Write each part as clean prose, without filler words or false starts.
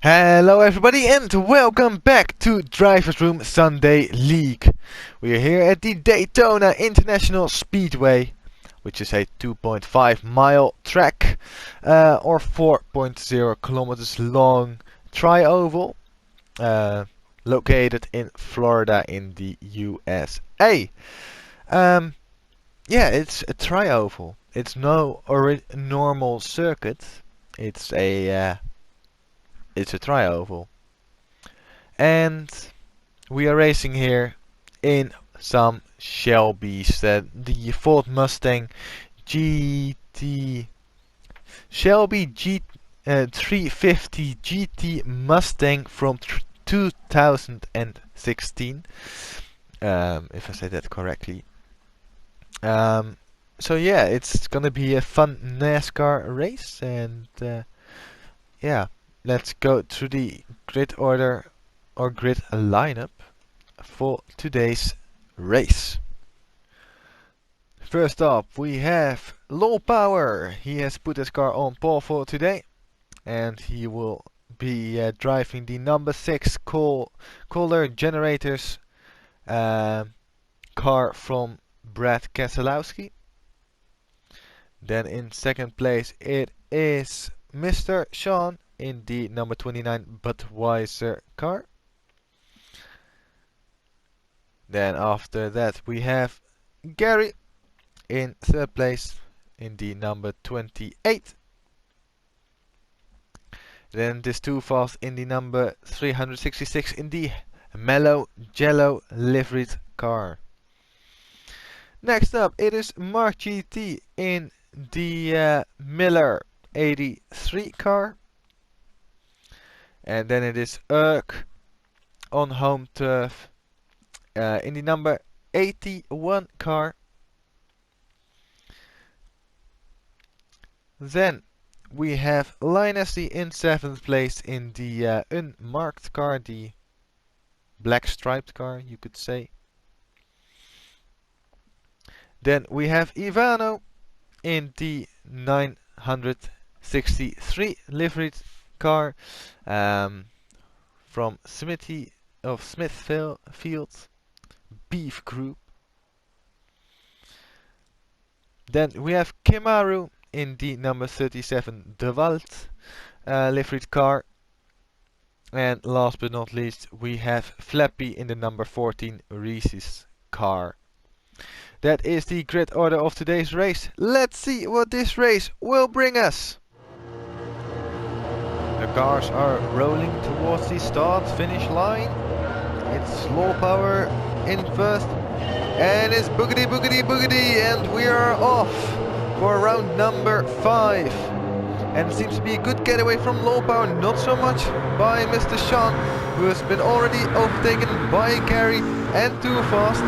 Hello everybody and welcome back to Driversroom Sunday League. We are here at the Daytona International Speedway, which is a 2.5 mile track or 4.0 kilometers long tri-oval located in Florida in the USA. Yeah, it's a tri-oval. It's no normal circuit. It's a tri-oval. And we are racing here in some Shelbys. The Ford Mustang GT Shelby 350 GT Mustang from 2016. If I say that correctly. So yeah, it's gonna be a fun NASCAR race, and yeah. Let's go through the grid order or grid lineup for today's race. First up we have Low Power. He has put his car on pole for today, and he will be driving the number 6 Kohler Generators car from Brad Keselowski. Then in second place it is Mr. Sean in the number 29 Budweiser car. Then after that we have Gary in third place in the number 28. Then this too fast in the number 366 in the Mellow Jello liveried car. Next up it is Mark GT in the Miller 83 car. And then it is Urk on home turf in the number 81 car. Then we have Linus in 7th place in the unmarked car, the black striped car you could say. Then we have Ivano in the 963 liveried car from Smithy of Smithfield Beef Group. Then we have Kimaru in the number 37 De Walt liveried car. And last but not least we have Flappy in the number 14 Reese's car. That is the grid order of today's race. Let's see what this race will bring us. The cars are rolling towards the start-finish line. It's Low Power in first, and it's boogity boogity boogity, and we are off for round number 5. And it seems to be a good getaway from Low Power, not so much by Mr. Sean, who has been already overtaken by Gary and Too Fast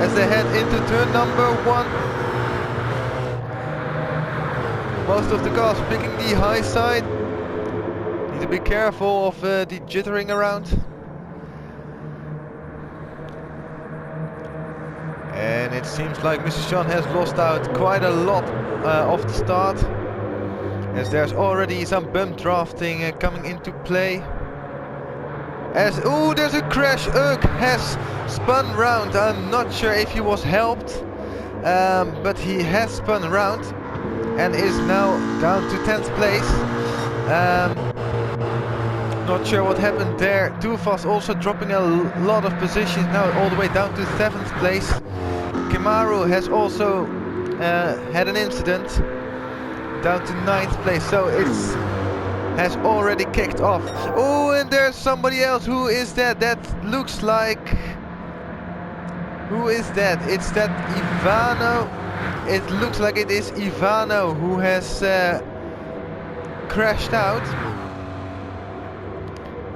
as they head into turn number 1. Most of the cars picking the high side. Need to be careful of the jittering around. And it seems like Mr. Sean has lost out quite a lot off the start, as there's already some bump drafting coming into play. Oh, there's a crash. Urk has spun round. I'm not sure if he was helped, but he has spun round and is now down to 10th place. Not sure what happened there. Too Fast also dropping a lot of positions now, all the way down to 7th place. Kimaru has also had an incident, down to 9th place, so it's has already kicked off. Oh, and there's somebody else. Who is that? That looks like... Who is that? It's that Ivano. It looks like it is Ivano who has crashed out.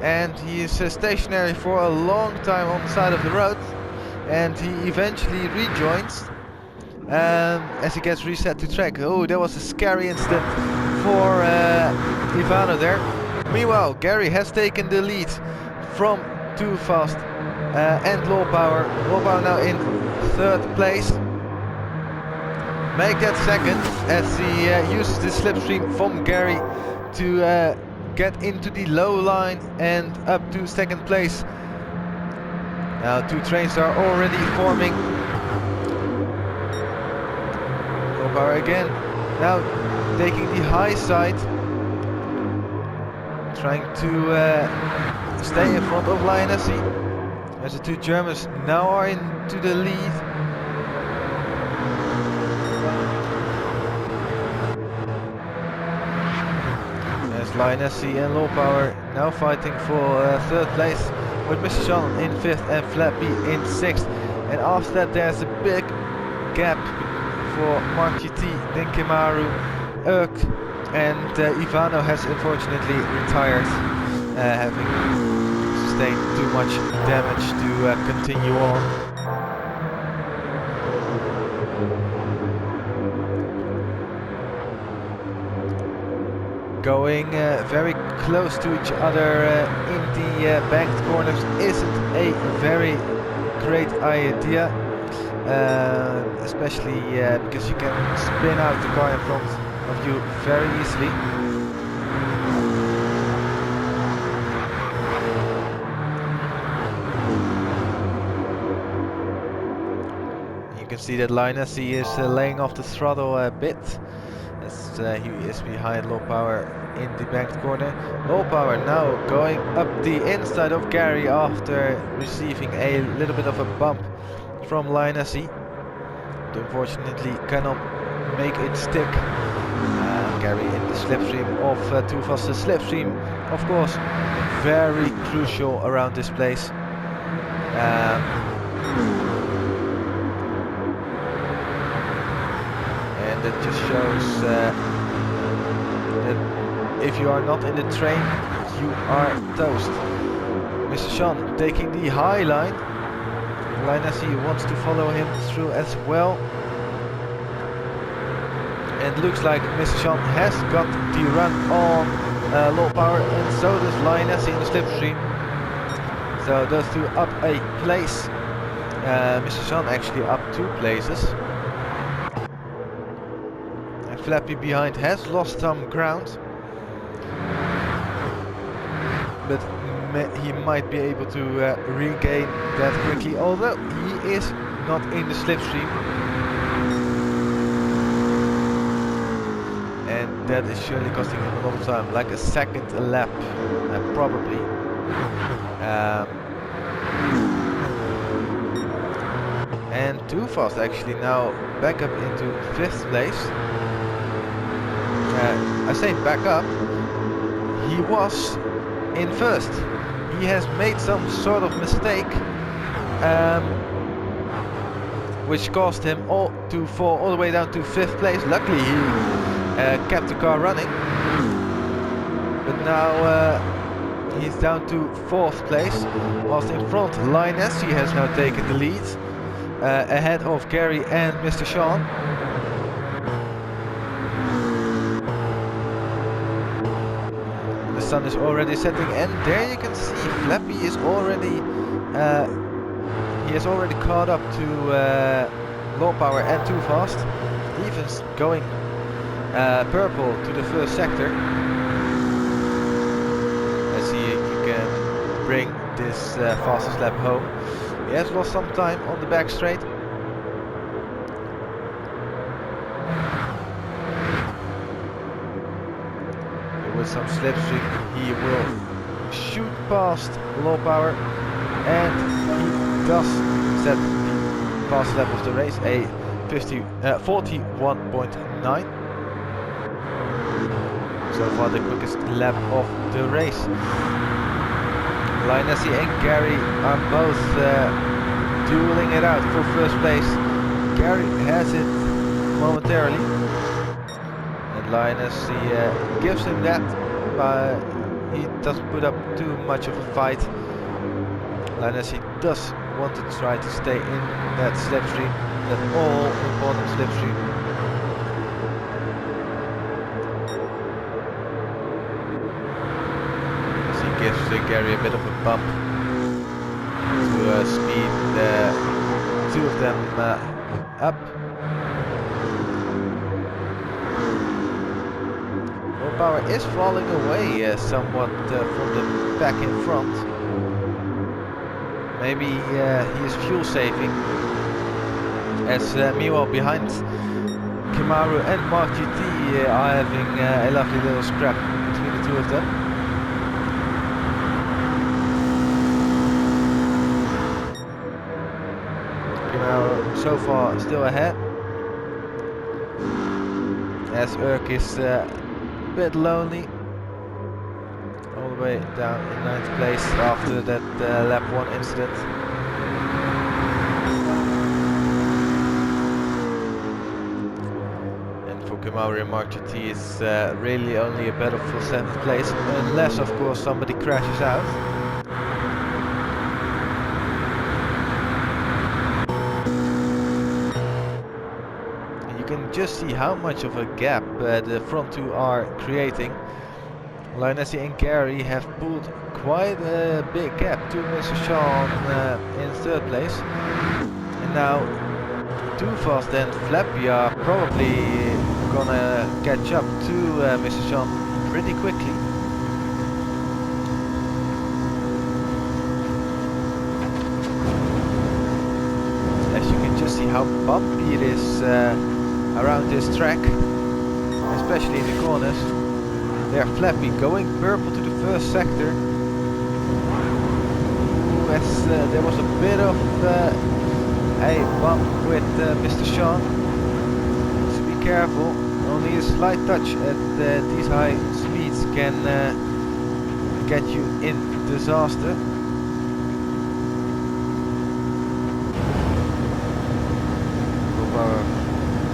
And he is stationary for a long time on the side of the road. And he eventually rejoins as he gets reset to track. Oh, that was a scary incident for Ivano there. Meanwhile, Gary has taken the lead from Too Fast and Low Power. Low Power now in 3rd place. Make that second as he uses the slipstream from Gary to get into the low line and up to second place. Now 2 trains are already forming. Low power again, now taking the high side, trying to stay in front of Lioness. As the 2 Germans now are into the lead. As Lioness and Low Power now fighting for 3rd place, with Mr. Sean in 5th and Flappy in 6th. And after that there's a big gap for Mark GT, then Kemaru, Urk, and Ivano has unfortunately retired, having sustained too much damage to continue on. Going very close to each other in the banked corners isn't a very great idea, especially because you can spin out the car in front of you very easily. You can see that Linus, he is laying off the throttle a bit, as he is behind Low Power in the banked corner. Low Power now going up the inside of Gary after receiving a little bit of a bump from Linus. Unfortunately cannot make it stick. Gary in the slipstream of Too Fast. The slipstream, of course, very crucial around this place. And it just shows that if you are not in the train, you are toast. Mr. Sean taking the high line. Linus wants to follow him through as well. And looks like Mr. Sean has got the run on Low Power, and so does Linus in the slipstream. So those 2 up a place. Mr. Sean actually up 2 places. And Flappy behind has lost some ground, but he might be able to regain that quickly, although he is not in the slipstream. And that is surely costing him a lot of time, like a second lap, probably. And Too Fast actually now back up into 5th place. I say back up, he was in 1st. He has made some sort of mistake, which caused him to fall all the way down to 5th place. Luckily he kept the car running, but now he's down to 4th place, whilst in front Linus, he has now taken the lead, ahead of Gary and Mr. Sean. The sun is already setting, and there you can see Flappy is already he has already caught up to Low Power and Too Fast, even going purple to the 1st sector. Let's see if you can bring this fastest lap home. He has lost some time on the back straight. With some slipstream, he will shoot past Low Power, and he does set the fast lap of the race, a 41.9. So far the quickest lap of the race. Linus and Gary are both dueling it out for 1st place. Gary has it momentarily, and Linus gives him that, but he doesn't put up too much of a fight. Linus does want to try to stay in that slipstream, that all important slipstream. Gives Gary a bit of a bump to speed the 2 of them up. Power is falling away somewhat from the back in front. Maybe he is fuel saving. As meanwhile behind Kimaru and Mark GT are having a lovely little scrap between the two of them. Kimaru so far still ahead, as Urk is a bit lonely, all the way down in 9th place after that lap 1 incident. Kimaru and Mark GT is really only a battle for 7th place, unless of course somebody crashes out. And you can just see how much of a gap the front two are creating. Linesi and Gary have pulled quite a big gap to Mr. Sean in 3rd place. And now Too Fast and Flappy are probably gonna catch up to Mr. Sean pretty quickly. As you can just see how bumpy it is around this track, especially in the corners. There Flappy going purple to the first sector. As there was a bit of a bump with Mr. Sean. So be careful. Only a slight touch at these high speeds can get you in disaster.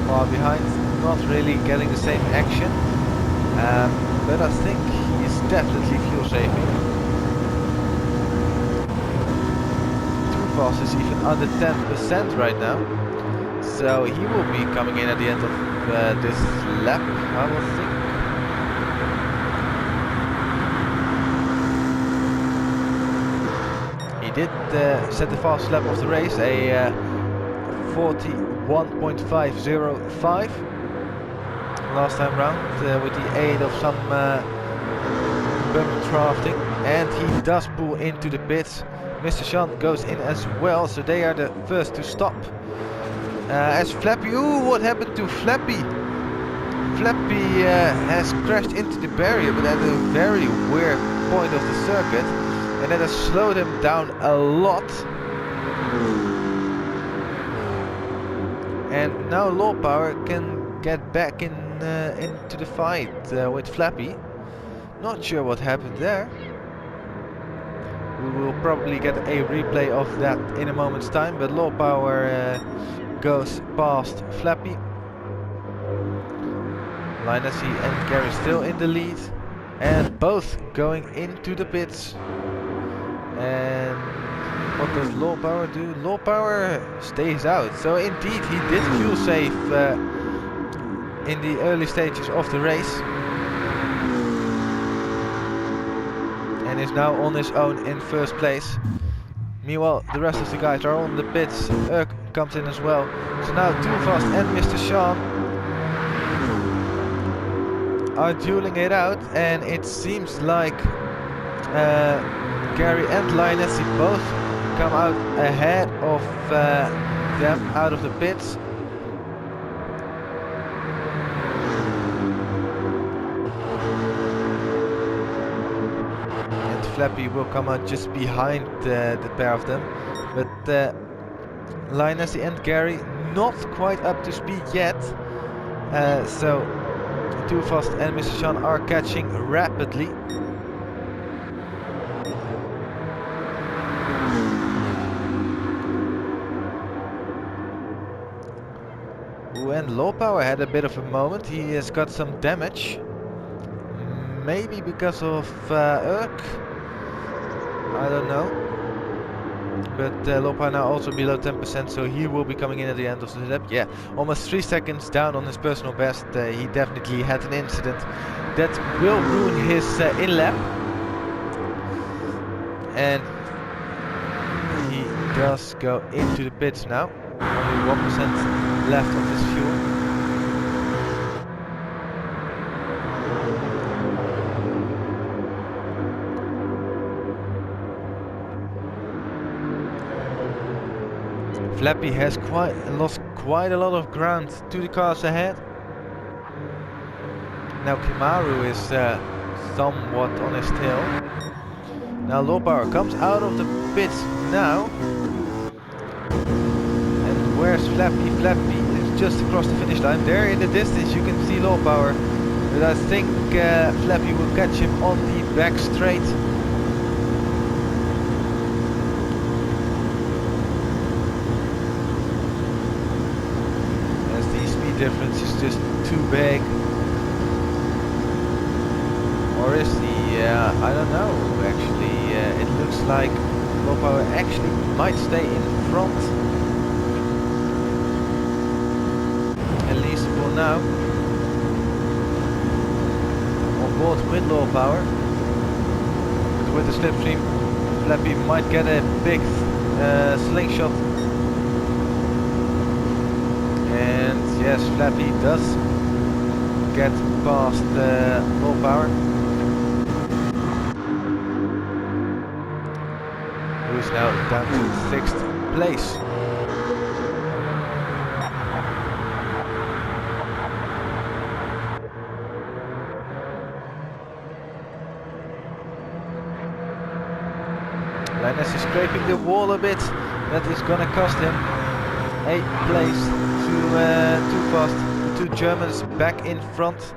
Far behind, not really getting the same action, but I think he's definitely fuel saving. Too Fast is even under 10% right now, so he will be coming in at the end of this lap, I will think. He did set the fastest lap of the race, a 41.505 last time round, with the aid of some bump drafting, and he does pull into the pits. Mr. Sean goes in as well, so they are the first to stop. As Flappy, ooh, what happened to Flappy? Flappy has crashed into the barrier, but at a very weird point of the circuit, and that has slowed him down a lot. And now Low Power can get back in into the fight with Flappy. Not sure what happened there. We will probably get a replay of that in a moment's time, but Low Power goes past Flappy. Linesi and Gary still in the lead, and both going into the pits. And what does Low Power do? Low Power stays out. So indeed he did fuel save in the early stages of the race, and is now on his own in first place. Meanwhile the rest of the guys are on the pits. Urk comes in as well. So now Too Fast and Mr. Sean are dueling it out, and it seems like Gary and Linesi both come out ahead of them out of the pits. And Flappy will come out just behind the pair of them, but Linesi and Gary not quite up to speed yet, so Too Fast and Mr. Sean are catching rapidly. And Low Power had a bit of a moment. He has got some damage, maybe because of Urk, I don't know. But Low Power now also below 10%, so he will be coming in at the end of the lap. Yeah, almost 3 seconds down on his personal best. He definitely had an incident that will ruin his in-lap. And he does go into the pits now. Only 1% left of his fuel. Flappy has lost quite a lot of ground to the cars ahead. Now Kimaru is somewhat on his tail. Now Low Power comes out of the pits now. And where's Flappy? Flappy is just across the finish line. There in the distance you can see Low Power. But I think Flappy will catch him on the back straight. As the speed difference is just too big. Or is the, I don't know actually, it looks like Low Power actually might stay in front. At least for now. On board with Low Power. But with the slipstream, Flappy might get a big slingshot. And yes, Flappy does get past Low Power. Who's now down to 6th place. Linus is scraping the wall a bit. That is gonna cost him 8th place. Too fast. The two Germans back in front.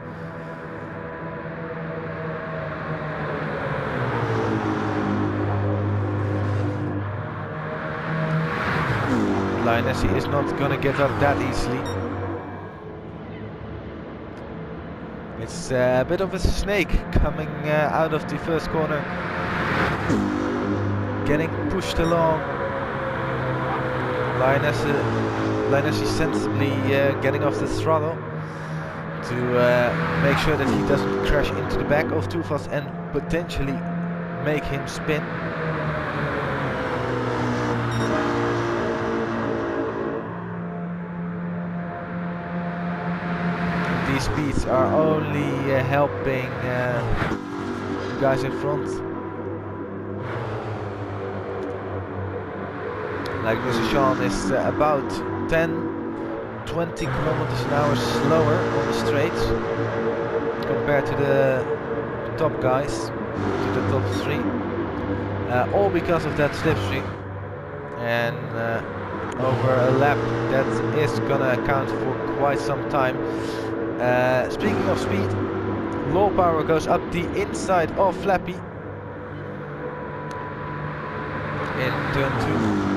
Linus is not gonna give up that easily. It's a bit of a snake coming out of the first corner. Getting pushed along. Linus is sensibly getting off the throttle to make sure that he doesn't crash into the back of Too Fast and potentially make him spin. These speeds are only helping the guys in front. Like Mr. Sean is about 10-20 kilometers an hour slower on the straights compared to the top guys, to the top 3. All because of that slipstream. And over a lap that is gonna count for quite some time. Speaking of speed, Low Power goes up the inside of Flappy in turn 2.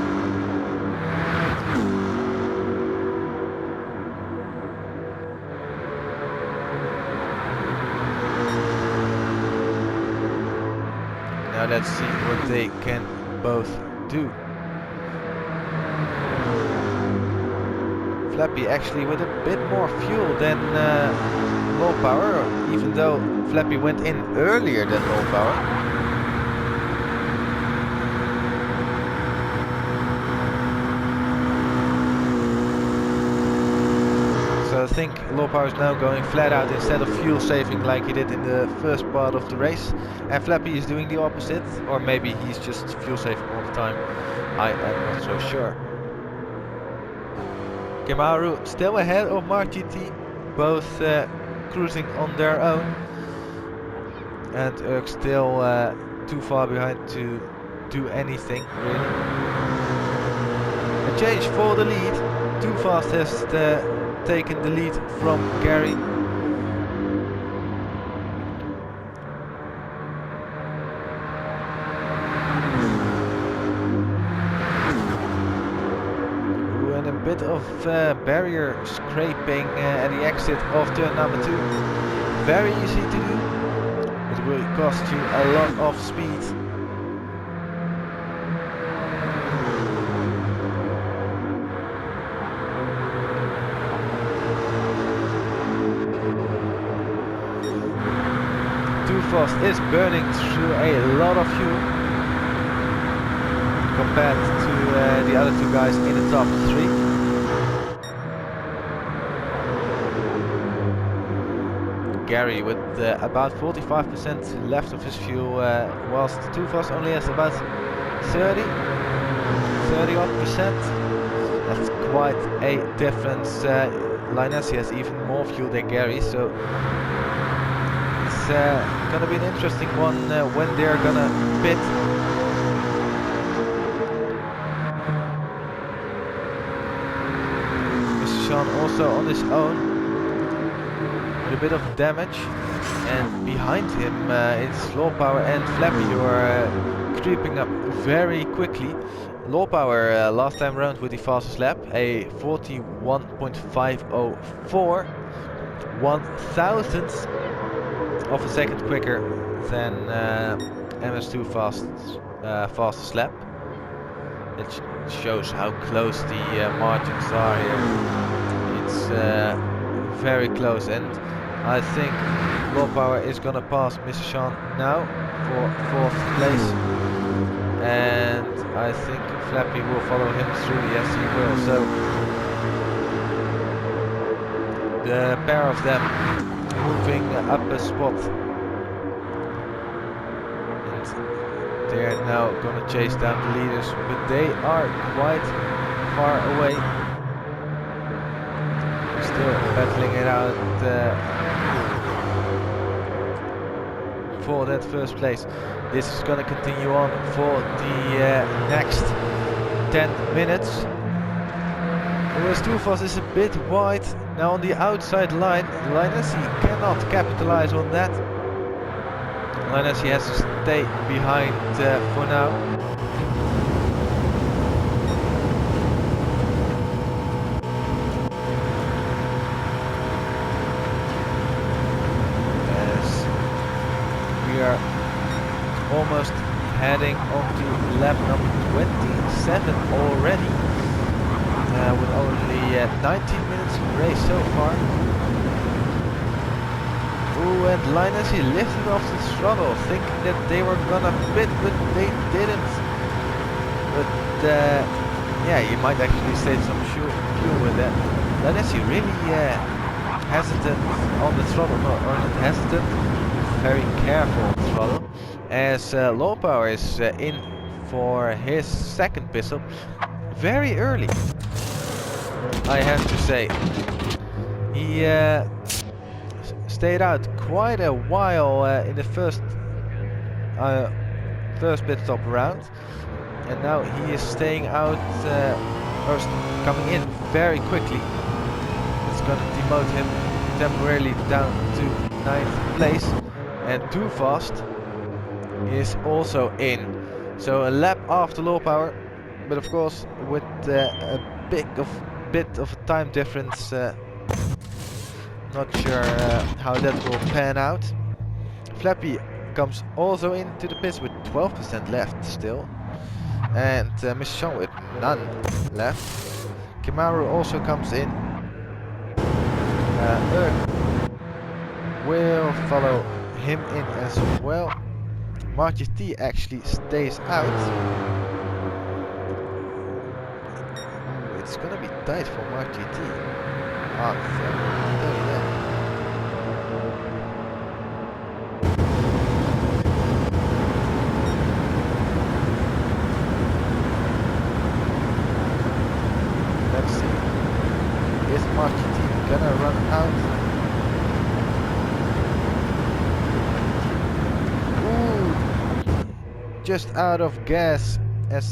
Now let's see what they can both do. Flappy actually with a bit more fuel than Low Power, even though Flappy went in earlier than Low Power. So I think Low Power is now going flat out instead of fuel saving like he did in the first part of the race. And Flappy is doing the opposite, or maybe he's just fuel saving all the time. I am not so sure. Kimaru still ahead of Mark GT, both cruising on their own. And Urk still too far behind to do anything really. A change for the lead. Too Fast has taken the lead from Gary. And a bit of barrier scraping at the exit of turn number 2. Very easy to do. It will cost you a lot of speed. Too Fast is burning through a lot of fuel compared to the other two guys in the top 3. Gary with about 45% left of his fuel, whilst Too Fast only has about 30 odd percent. That's quite a difference. Linus, he has even more fuel than Gary, so it's gonna be an interesting one when they're gonna pit. Mr. Sean also on his own with a bit of damage, and behind him it's Low Power and Flappy who are creeping up very quickly. Low Power last time round with the fastest lap, a 41.504, 1/1000th of a second quicker than MS2 fastest lap. It shows how close the margins are here. It's very close, and I think Low Power is gonna pass Mr. Sean now for 4th place, and I think Flappy will follow him through. Yes, he will. So the pair of them moving up a spot, and they're now gonna chase down the leaders, but they are quite far away. Still battling it out for that first place. This is gonna continue on for the next 10 minutes. Whereas Tufas is a bit wide now on the outside line. Linus, he cannot capitalize on that. Linus, he has to stay behind for now. As we are almost heading on to lap number 27 already, with only 19 minutes race so far. Ooh, and Linus, he lifted off the throttle thinking that they were gonna pit, but they didn't. But yeah, you might actually save some fuel with that. Linus, he really hesitant on the throttle, or not hesitant, very careful on the throttle, as Low Power is in for his second pistol very early, I have to say. He stayed out quite a while in the first pit stop round, and now he is staying out, or coming in very quickly. It's going to demote him temporarily down to 9th place, and Too Fast is also in. So a lap after Low Power, but of course with a bit of a time difference. Not sure how that will pan out. Flappy comes also into the pits with 12% left still, and Mr. Sean with none left. Kimaru also comes in. Will follow him in as well. Marty T actually stays out. It's gonna be tight for Marty T. Ah, let's see. Is Marty T gonna run out? Ooh, just out of gas as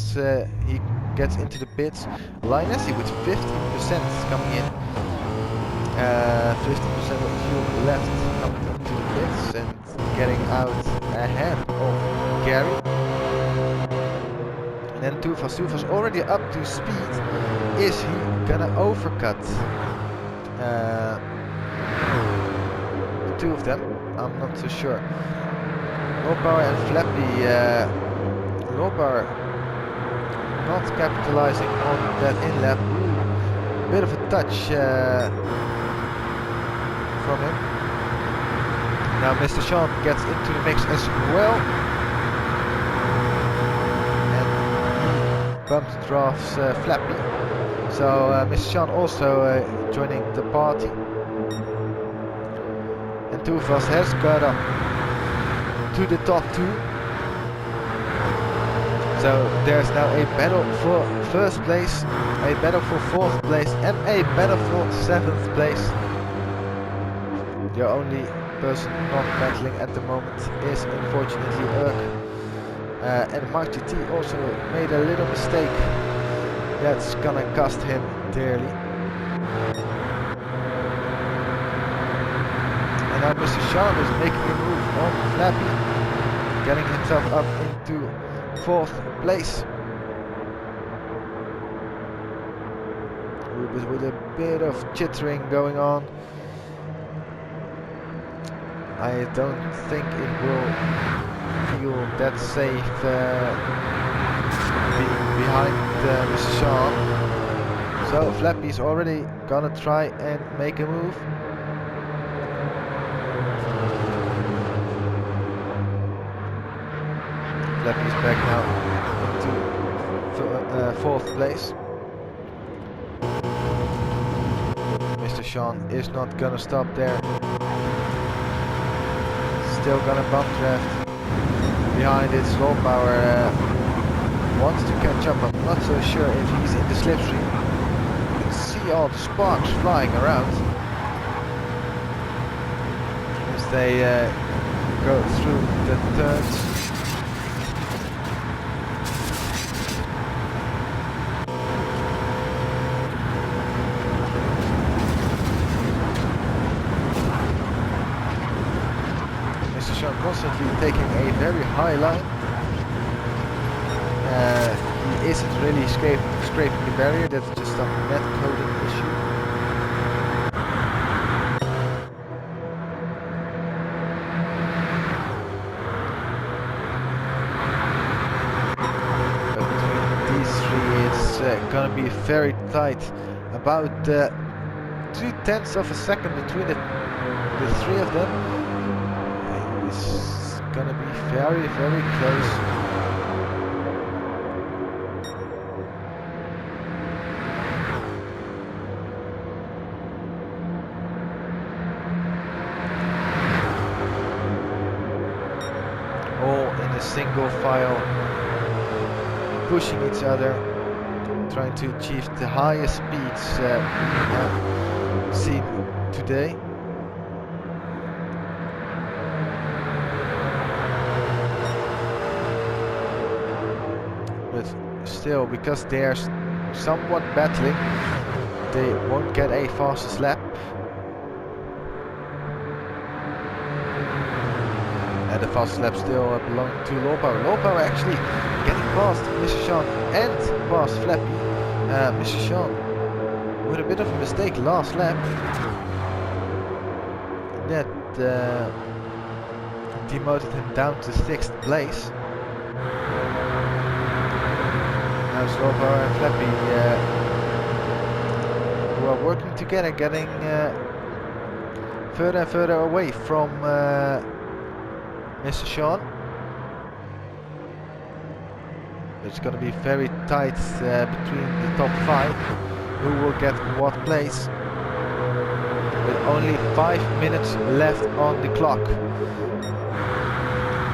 he gets into the pits. Linus with 15% coming in. 50% of fuel left coming into the pits and getting out ahead of Gary. And then Too Fast already up to speed. Is he gonna overcut the two of them? I'm not so sure. Low Power and Flappy. Low Power not capitalizing on that in-lap. Bit of a touch from him. Now Mr. Sean gets into the mix as well, and he bumps drafts Flappy. So Mr. Sean also joining the party, and Too Fast has got up to the top two. So So there's now a battle for first place, a battle for fourth place, and a battle for seventh place. The only person not battling at the moment is unfortunately Urk. And Mark GT also made a little mistake that's gonna cost him dearly. And now Mr. Sean is making a move on Flappy, getting himself up into fourth place. With a bit of chittering going on. I don't think it will feel that safe being behind Mr. Sean. So Flappy's already gonna try and make a move. Flappy's back now into fourth place. Mr. Sean is not gonna stop there. Still gonna bump draft. Behind it, Slow Power wants to catch up. I'm not so sure if he's in the slipstream. You can see all the sparks flying around as they go through the turns. Constantly taking a very high line. He isn't really scraping the barrier, that's just a net coding issue. But between these three it's gonna be very tight. About 0.2 of a second between the three of them. It's gonna be very, very close. All in a single file, pushing each other, trying to achieve the highest speeds we have seen today. Still, because they're somewhat battling, they won't get a fastest lap. And the fastest lap still belongs to Lopo. Lopo actually getting past Mr. Sean and past Flappy. Mr. Sean with a bit of a mistake last lap. That demoted him down to 6th place. Now Slow Power and Flappy who are working together, getting further and further away from Mr. Sean. It's going to be very tight between the top 5 who will get what place. With only 5 minutes left on the clock.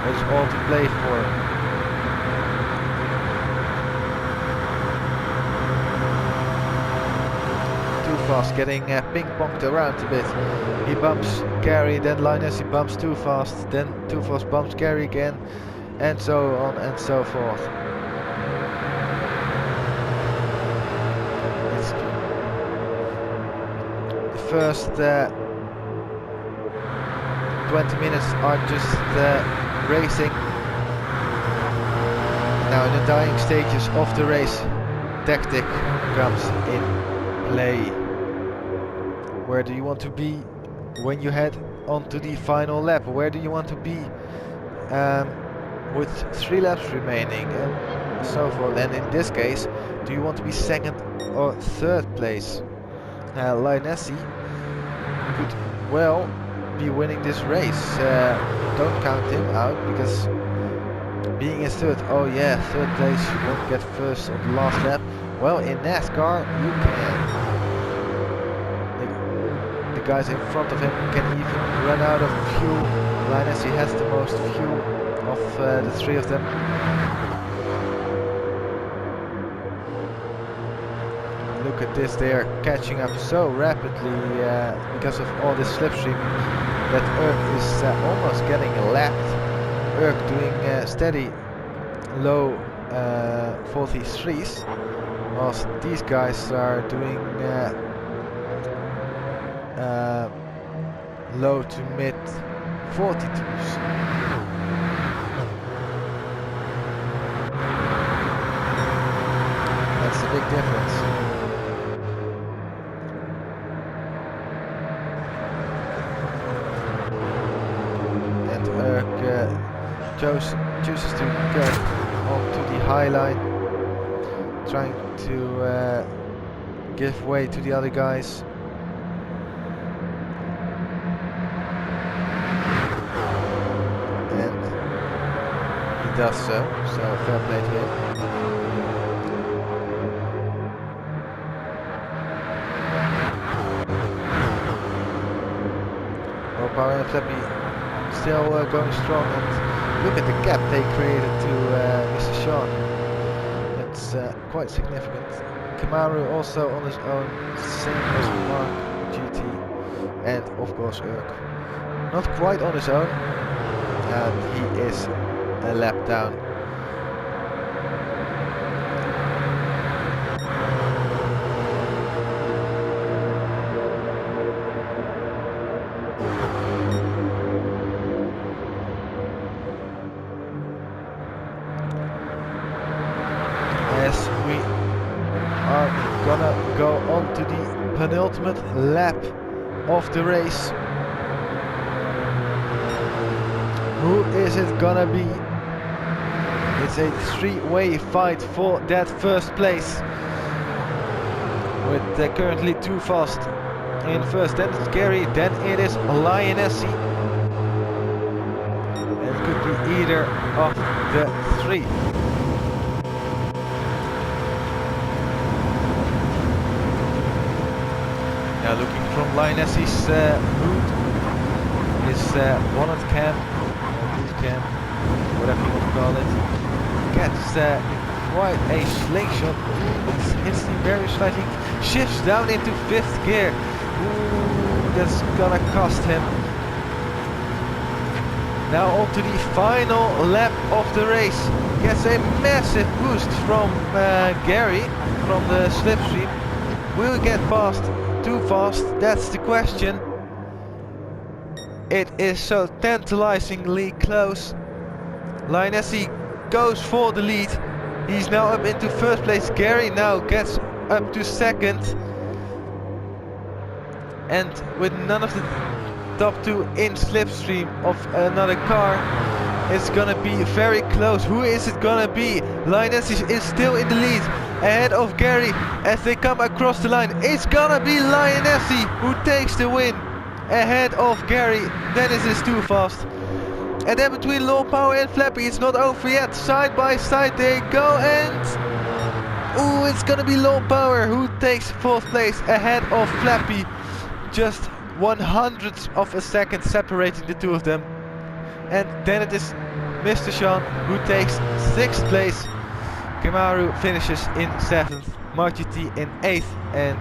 That's all to play for. Fast, getting ping-ponged around a bit. He bumps Gary, then Linus, he bumps Too Fast, then Too Fast bumps Gary again, and so on and so forth. The first 20 minutes are just racing. Now in the dying stages of the race, tactic comes in play. Where do you want to be when you head onto the final lap? Where do you want to be with 3 laps remaining and so forth? And in this case, do you want to be 2nd or 3rd place? Linesi could well be winning this race. Don't count him out, because being in 3rd, oh yeah, 3rd place, you won't get 1st on the last lap. Well, in NASCAR you can. The guys in front of him can even run out of fuel. Linus, he has the most fuel of the 3 of them. look at this, they are catching up so rapidly because of all this slipstream that Urk is almost getting lapped. Urk doing steady low 43s, whilst these guys are doing low to mid 42s. That's a big difference. And Urk chooses to get onto the high line, trying to give way to the other guys. And he does so fair play to him. Power and Flappy still going strong, and look at the gap they created to Mr. Sean. That's quite significant. Kamaru also on his own, same as Mark, GT, and of course Urk. Not quite on his own, and he is a lap down. Gonna go on to the penultimate lap of the race. Who is it gonna be? It's a three-way fight for that first place, with currently Too Fast in first, then it's Gary, then it is Lionessy. It could be either of the three. Now looking from Lionessy's hood, his bonnet cam, or boot cam, whatever you want to call it, gets quite a slingshot. It hits him very slightly, shifts down into 5th gear. Ooh, that's gonna cost him. Now on to the final lap of the race. Gets a massive boost from Gary from the slipstream. Will he get past Too Fast? That's the question. It is so tantalizingly close. Lionessy goes for the lead. He's now up into first place. Gary now gets up to 2nd. And with none of the top 2 in slipstream of another car, it's gonna be very close. Who is it gonna be? Lionessy is still in the lead, ahead of Gary as they come across the line. It's gonna be Lionessy who takes the win, ahead of Gary. Then it is Too Fast. And then between Low Power and Flappy, it's not over yet. Side by side they go, and ooh, it's gonna be Low Power who takes 4th place, ahead of Flappy. Just 1/100th of a second separating the two of them. And then it is Mr. Sean who takes 6th place. Kamaru finishes in 7th, Mark GT in 8th, and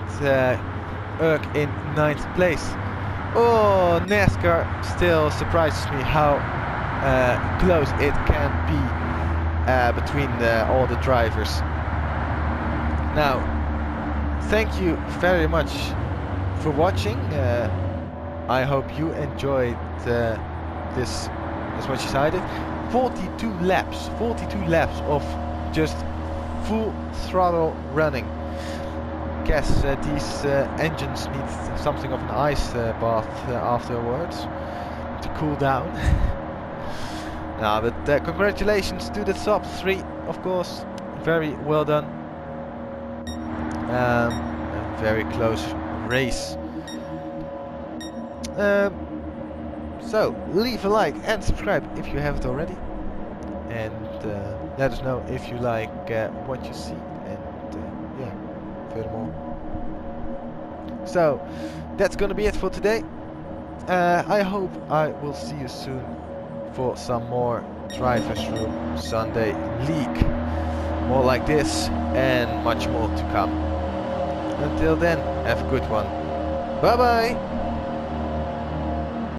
Urk in 9th place. Oh, NASCAR still surprises me how close it can be between all the drivers. Now, thank you very much for watching. I hope you enjoyed this as much as I did. 42 laps of just full throttle running. Guess these engines need something of an ice bath afterwards to cool down. But congratulations to the top 3, of course. Very well done. A very close race. So leave a like and subscribe if you haven't already, and let us know if you like what you see, and yeah, furthermore. So that's gonna be it for today. I hope I will see you soon for some more Driversroom Sunday League, more like this and much more to come. Until then, have a good one. Bye bye.